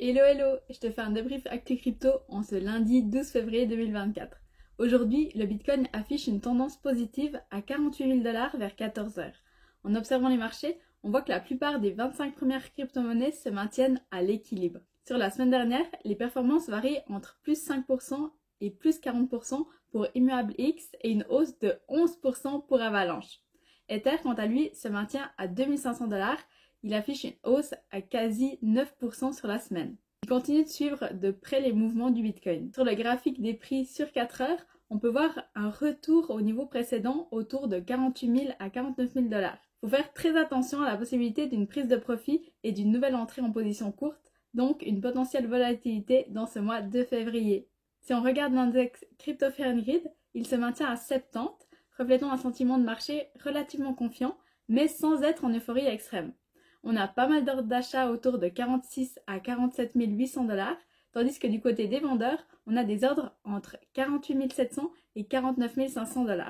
Hello hello, je te fais un débrief Actu Crypto en ce lundi 12 février 2024. Aujourd'hui, le Bitcoin affiche une tendance positive à 48 000 $ vers 14 h. En observant les marchés, on voit que la plupart des 25 premières crypto-monnaies se maintiennent à l'équilibre. Sur la semaine dernière, les performances varient entre plus 5% et plus 40% pour Immuable X et une hausse de 11% pour Avalanche. Ether, quant à lui, se maintient à 2500 $. Il affiche une hausse à quasi 9% sur la semaine. Il continue de suivre de près les mouvements du Bitcoin. Sur le graphique des prix sur 4 heures, on peut voir un retour au niveau précédent autour de 48 000 à 49 000 $. Il faut faire très attention à la possibilité d'une prise de profit et d'une nouvelle entrée en position courte, donc une potentielle volatilité dans ce mois de février. Si on regarde l'index Crypto Fear & Greed, il se maintient à 70, reflétant un sentiment de marché relativement confiant, mais sans être en euphorie extrême. On a pas mal d'ordres d'achat autour de 46 à 47 800 $, tandis que du côté des vendeurs, on a des ordres entre 48 700 et 49 500 $.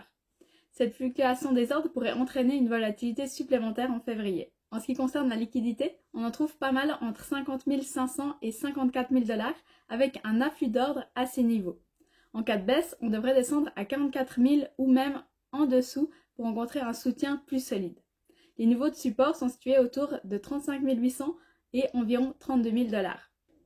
Cette fluctuation des ordres pourrait entraîner une volatilité supplémentaire en février. En ce qui concerne la liquidité, on en trouve pas mal entre 50 500 et 54 000 $, avec un afflux d'ordres à ces niveaux. En cas de baisse, on devrait descendre à 44 000 ou même en dessous pour rencontrer un soutien plus solide. Les niveaux de support sont situés autour de 35 800 et environ 32 000 $.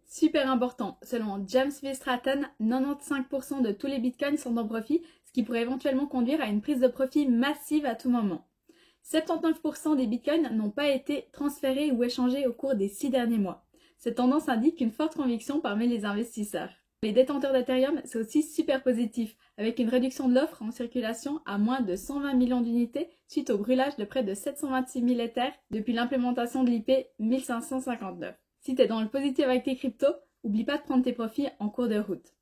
Super important, selon James V. Stratton, 95% de tous les bitcoins sont en profit, ce qui pourrait éventuellement conduire à une prise de profit massive à tout moment. 79% des bitcoins n'ont pas été transférés ou échangés au cours des 6 derniers mois. Cette tendance indique une forte conviction parmi les investisseurs. Les détenteurs d'Ethereum, c'est aussi super positif, avec une réduction de l'offre en circulation à moins de 120 millions d'unités suite au brûlage de près de 726 000 Ethers depuis l'implémentation de l'IP 1559. Si tu es dans le positif avec tes cryptos, oublie pas de prendre tes profits en cours de route.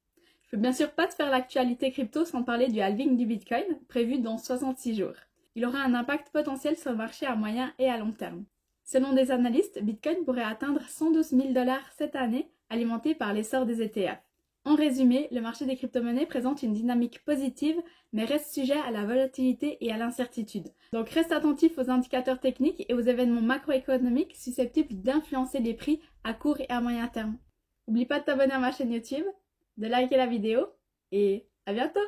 Je peux bien sûr pas te faire l'actualité crypto sans parler du halving du Bitcoin, prévu dans 66 jours. Il aura un impact potentiel sur le marché à moyen et à long terme. Selon des analystes, Bitcoin pourrait atteindre 112 000 $ cette année, alimenté par l'essor des ETF. En résumé, le marché des crypto-monnaies présente une dynamique positive, mais reste sujet à la volatilité et à l'incertitude. Donc reste attentif aux indicateurs techniques et aux événements macroéconomiques susceptibles d'influencer les prix à court et à moyen terme. N'oublie pas de t'abonner à ma chaîne YouTube, de liker la vidéo et à bientôt!